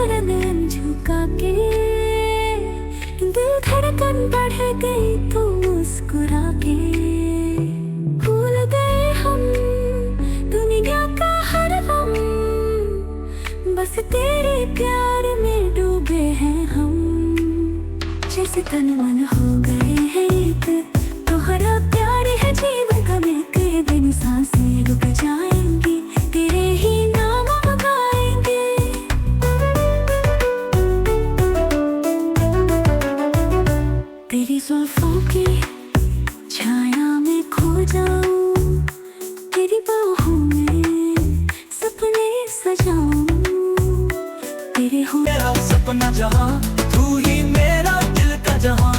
नैन झुका के दिल धड़कन बढ़ गई तो मुस्कुरा के भूल गए हम दुनिया का हर गम, बस तेरे प्यार में डूबे हैं हम। जैसे तन मन हो गए हैं एक, तोहरा प्यार है जीवन का महक, दिन सांसें रुक जाएंगी तेरे ही नाम गाएंगे। तेरी जुल्फों की छाया में खो जाऊं, तेरी बाहों में सपने सजाऊं, तेरे हो मेरा सपना जहां, तू ही मेरा दिल का जहां।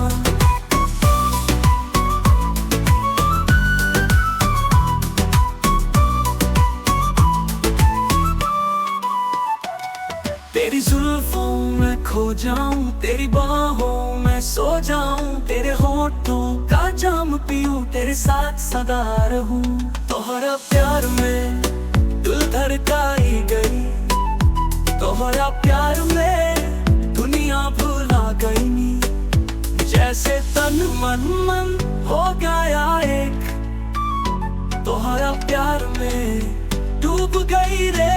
तेरी जुल्फों में खो जाऊं, तेरी बाहों में सो जाऊं, तेरे होठों का जाम पीऊं, तेरे साथ सदा रहूं। तोहरा प्यार में दिल धड़काई गई, तोहरा प्यार में दुनिया भुला गई। जैसे तन मन हो गया एक, तोहरा प्यार में डूब गई रे।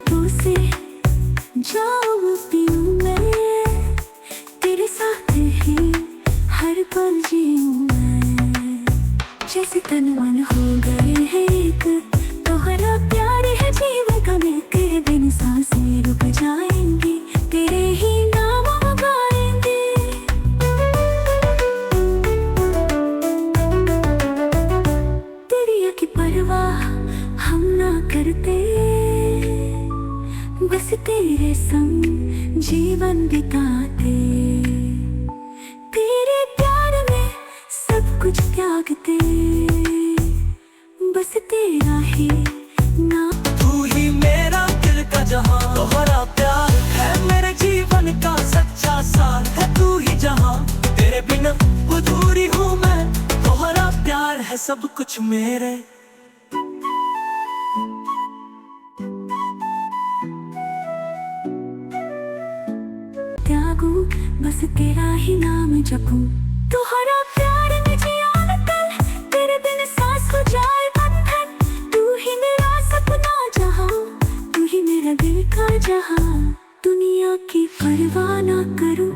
तू से जाऊं पीऊं मैं, तेरे साथ ही हर पल जीऊं मैं। जैसे तन मन हो गए हैं एक, तोहरा प्यार है जीवन का महक, दिन सांसें रुक जाएंगी तेरे ही नाम गाएंगे। तेरी की परवाह हम ना करते, बस तेरे संग जीवन बिताते, तेरे प्यार में सब कुछ त्यागते, बस तेरा ही नाम। तू ही मेरा दिल का जहां, तोहरा प्यार है मेरे जीवन का सच्चा सार है। तू ही जहां, तेरे बिना अधूरी हूँ मैं, तोहरा प्यार है सब कुछ मेरे। त्यागू बस तेरा ही नाम जपूं, तोहरा प्यार में जिया कल, तेरे बिन सांस हो जाए बंधन। तू ही मेरा सपना जहां, तू ही मेरा दिल का जहां। दुनिया की परवाह ना करूं,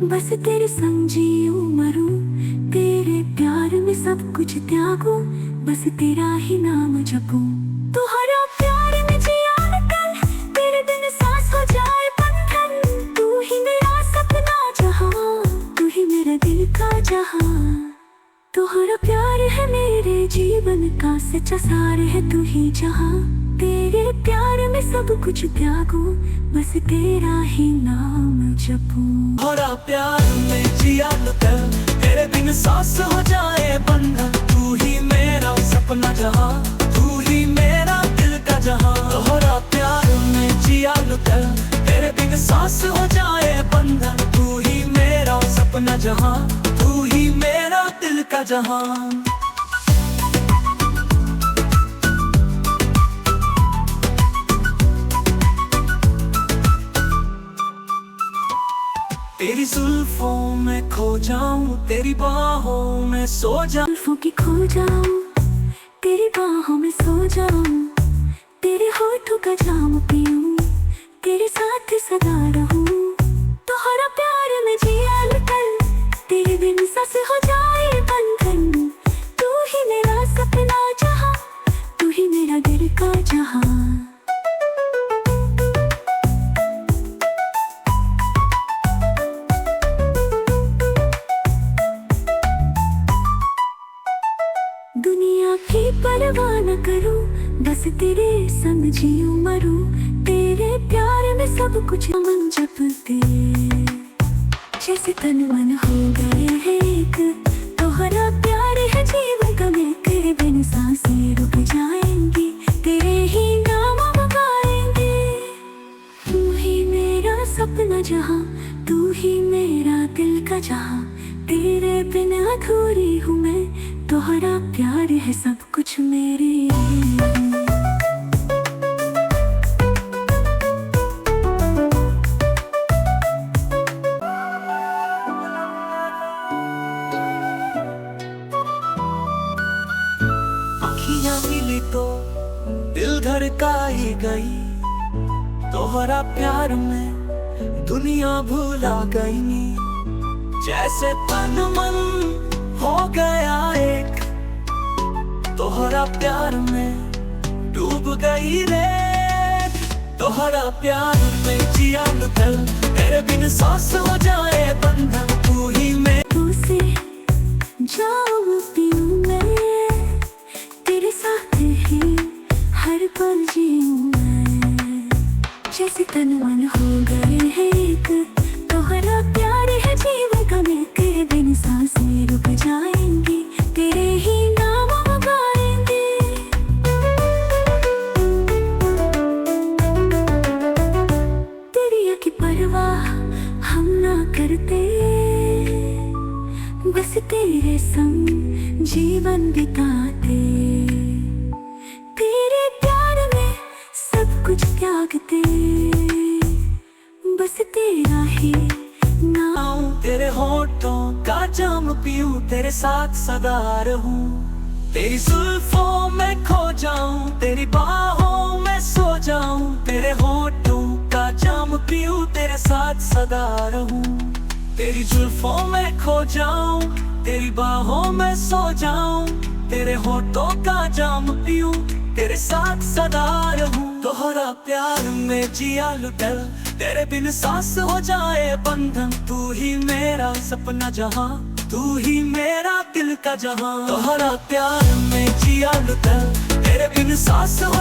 बस तेरे संग जीऊं मरूं, तेरे प्यार में सब कुछ त्यागूं, बस तेरा ही नाम जपूं। तोहरा प्यार में जिया कल, तेरे बिन सांस हो जाए बंधन। तू ही मेरा सपना जहां, तू ही मेरा दिल का जहां। तोहरा प्यार है मेरे जीवन का सच्चा सार है। तू ही जहां, तेरे प्यार में सब कुछ त्यागूं, बस तेरा ही नाम जपूं। तोहरा प्यार में जिया कल, तेरे बिन सांस हो जाए बंधन। तू ही मेरा सपना जहां, तू ही मेरा दिल का जहां। तोहरा प्यार में जिया कल, तेरे बिन सांस हो जाए बंधन। तू ही मेरा सपना जहां, तू ही मेरा दिल का जहां। तेरी जुल्फों में खो जाऊं, तेरी बाहों में सो जाऊं। जुल्फों की खो जाऊं, तेरी बाहों में सो जाऊं, तेरे होठों का जाम पीऊं, तेरे साथ सदा रहूं। तोहरा प्यार में जिया कल, तेरे बिन सांस हो जाए बंधन। तू ही मेरा सपना जहां, तू ही मेरा दिल का जहां। दुनिया की परवाह न करूं, बस तेरे संग जीऊं मरूं, तेरे प्यार में सब कुछ मन जपते। जैसे तन मन हो गए हैं एक, तोहरा प्यार है जीवन का महक, बिन सांसें रुक जाएंगी तेरे ही नाम गाएंगे। तू ही मेरा सपना जहां, तू ही मेरा दिल का जहां, तेरे बिन अधूरी हूँ मैं, तोहरा प्यार है सब कुछ मेरे। मिली तो दिल धड़काई गई, तोहरा प्यार में दुनिया भूला गई। जैसे तन मन हो गया एक, तोहरा प्यार में डूब गई रे। तोहरा प्यार में जिया लुटल, तेरे बिन सांस हो जाए बंधन, तू ही मैं। तू से जाऊं पीऊं मैं, तेरे साथ ही हर पल जीऊं मैं। जैसे तन मन हो गए हैं एक, तोहरा प्यार है जीवन का मिल, तेरे बिन सांसें रुक जाएंगी, तेरे ही नाम हम गाएंगे। तेरी की परवाह हम ना करते, बस तेरे संग जीवन बिताते। तेरे प्यार में सब कुछ त्यागते, बस तेरा ही नाम। तेरे होठों का जाम पीऊं, तेरे साथ सदा रहूं, तेरी जुल्फों में खो जाऊं, तेरी बाहों में सो जाऊं। तेरे होठों का जाम पीऊं, तेरे साथ सदा रहूं, तेरी जुल्फों में खो जाऊं, तेरी बाहों में सो जाऊं। तेरे होठों का जाम पीऊं, तेरे साथ सदा रहूं। तोहरा प्यार में जिया लुटल, तेरे बिन सांस हो जाए बंधन, तू ही मेरा सपना जहां, तू ही मेरा दिल का जहां। तोहरा प्यार में जिया लुटल, तेरे बिन सांस हो